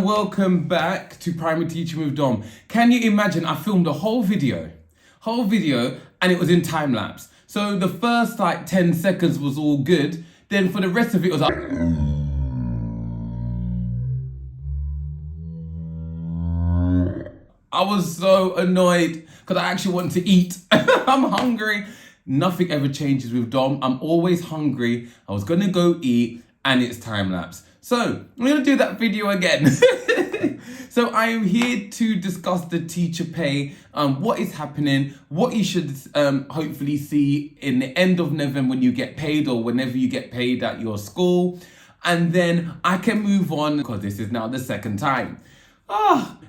and welcome back to Primary Teaching with Dom. Can you imagine, I filmed a whole video and it was in time lapse. So the first 10 seconds was all good. Then for the rest of it was like, I was so annoyed because I actually wanted to eat. I'm hungry. Nothing ever changes with Dom. I'm always hungry. I was gonna go eat and it's time lapse. So I'm gonna do that video again. So I am here to discuss the teacher pay, what is happening, what you should hopefully see in the end of November when you get paid or whenever you get paid at your school. And then I can move on because this is now the second time.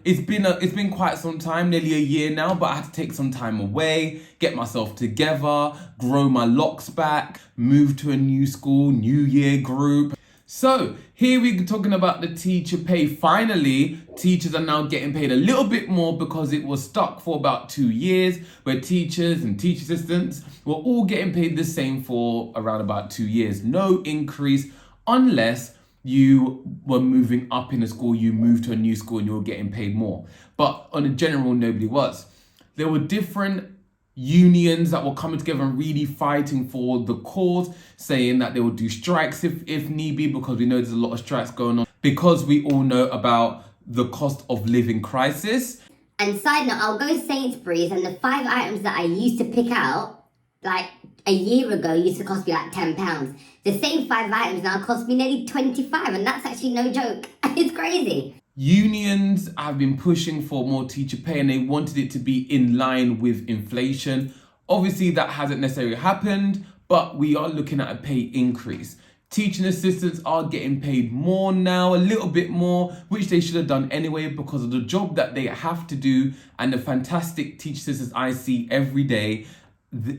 It's been quite some time, nearly a year now, but I had to take some time away, get myself together, grow my locks back, move to a new school, new year group. So here we're talking about the teacher pay. Finally, teachers are now getting paid a little bit more because it was stuck for about 2 years where teachers and teacher assistants were all getting paid the same for around about 2 years. No increase unless you were moving up in a school, you moved to a new school and you were getting paid more. But on a general, nobody was. There were different unions that were coming together and really fighting for the cause, saying that they would do strikes if need be, because we know there's a lot of strikes going on, because we all know about the cost of living crisis. And side note, I'll go Sainsbury's and the 5 items that I used to pick out, like a year ago, used to cost me like £10. The same 5 items now cost me nearly 25, and that's actually no joke. It's crazy. Unions have been pushing for more teacher pay and they wanted it to be in line with inflation. Obviously, that hasn't necessarily happened, but we are looking at a pay increase. Teaching assistants are getting paid more now, a little bit more, which they should have done anyway because of the job that they have to do and the fantastic teacher assistants I see every day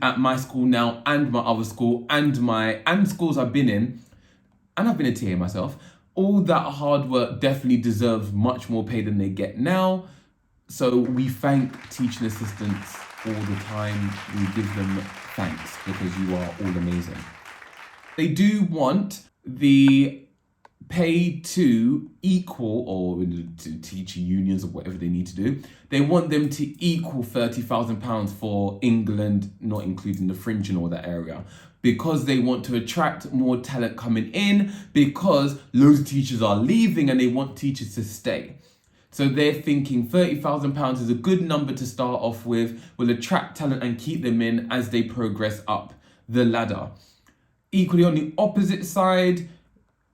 at my school now and my other school and schools I've been in, and I've been a TA myself. All that hard work definitely deserves much more pay than they get now. So we thank teaching assistants all the time. We give them thanks because you are all amazing. They do want the pay to equal, or to teacher unions or whatever they need to do, they want them to equal £30,000 for England, not including the fringe and all that area, because they want to attract more talent coming in, because loads of teachers are leaving and they want teachers to stay. So they're thinking £30,000 is a good number to start off with, will attract talent and keep them in as they progress up the ladder. Equally on the opposite side,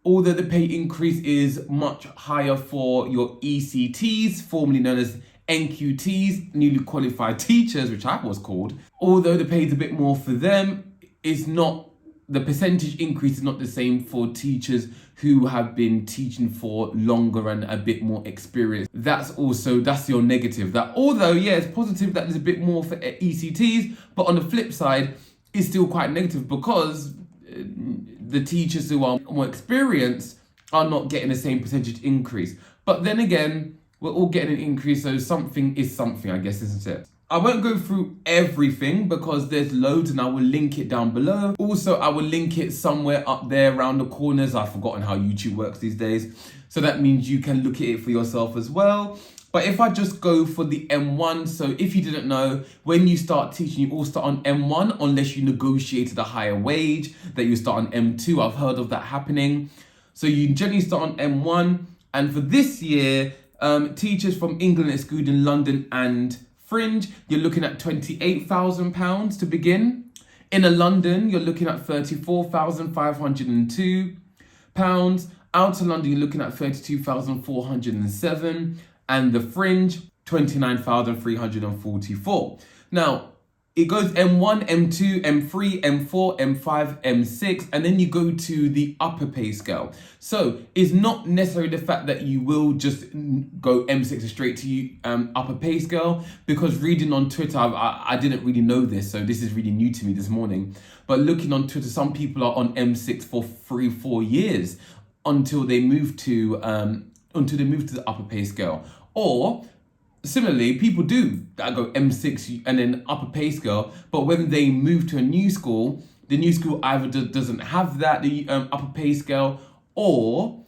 although the pay increase is much higher for your ECTs, formerly known as NQTs, newly qualified teachers, which I was called, although the pay is a bit more for them, it's not, the percentage increase is not the same for teachers who have been teaching for longer and a bit more experience. That's your negative. That although, yeah, it's positive that there's a bit more for ECTs, but on the flip side, it's still quite negative because the teachers who are more experienced are not getting the same percentage increase. But then again, we're all getting an increase, so something is something, I guess, isn't it? I won't go through everything because there's loads and I will link it down below. Also, I will link it somewhere up there around the corners. I've forgotten how YouTube works these days. So that means you can look at it for yourself as well. But if I just go for the M1, so if you didn't know, when you start teaching, you all start on M1 unless you negotiated a higher wage, that you start on M2. I've heard of that happening. So you generally start on M1. And for this year, teachers from England, excluding London and Fringe, you're looking at £28,000 to begin. In London, you're looking at £34,502. Out of London, you're looking at £32,407. And the Fringe, £29,344. Now, it goes M1, M2, M3, M4, M5, M6, and then you go to the upper pay scale. So it's not necessarily the fact that you will just go M6 straight to upper pay scale, because reading on Twitter, I didn't really know this, so this is really new to me this morning. But looking on Twitter, some people are on M6 for 3-4 years until they move to the upper pay scale. Or similarly, people do that go M6 and then upper pay scale, but when they move to a new school, the new school either doesn't have that, the upper pay scale, or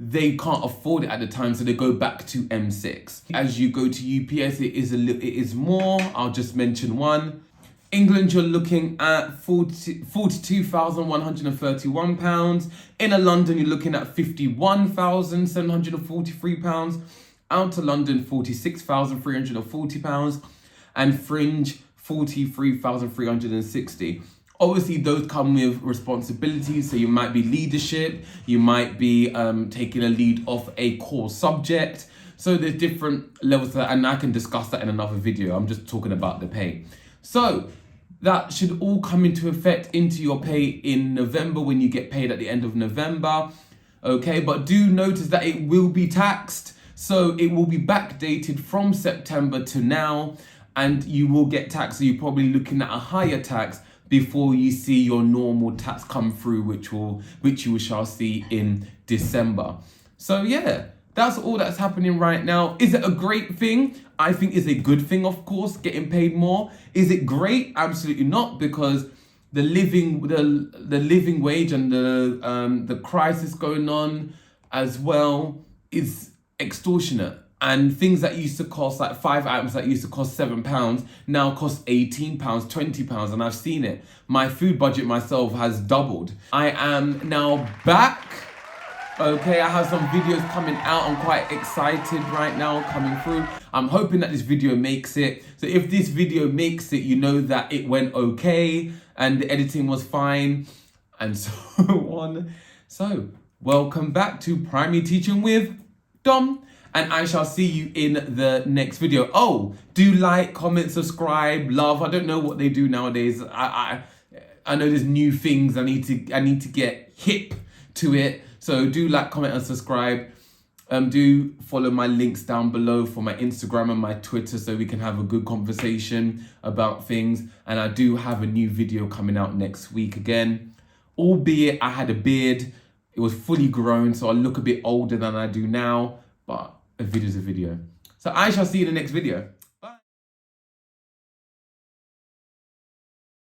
they can't afford it at the time, so they go back to M6. As you go to UPS, it is more. I'll just mention one. England, you're looking at £42,131. Inner London, you're looking at £51,743. Outer London, £46,340. And Fringe, £43,360. Obviously, those come with responsibilities. So you might be leadership, you might be taking a lead off a core subject. So there's different levels to that, and I can discuss that in another video. I'm just talking about the pay. So that should all come into effect into your pay in November, when you get paid at the end of November. Okay, but do notice that it will be taxed. So it will be backdated from September to now, and you will get taxed. So you're probably looking at a higher tax before you see your normal tax come through, which you shall see in December. So yeah, that's all that's happening right now. Is it a great thing? I think it's a good thing, of course, getting paid more. Is it great? Absolutely not, because the living wage and the crisis going on as well is extortionate. And things that used to cost, like 5 items that used to cost £7 now cost £18, £20, and I've seen it. My food budget myself has doubled. I am now back. Okay, I have some videos coming out. I'm quite excited right now coming through. I'm hoping that this video makes it. So if this video makes it, you know that it went okay and the editing was fine and so on. So welcome back to Primary Teaching with Dom. And I shall see you in the next video. Oh, do like, comment, subscribe, love. I don't know what they do nowadays. I know there's new things. I need to get hip to it. So do like, comment, and subscribe. Do follow my links down below for my Instagram and my Twitter, so we can have a good conversation about things. And I do have a new video coming out next week again. Albeit I had a beard. It was fully grown, so I look a bit older than I do now. But a video is a video. So I shall see you in the next video.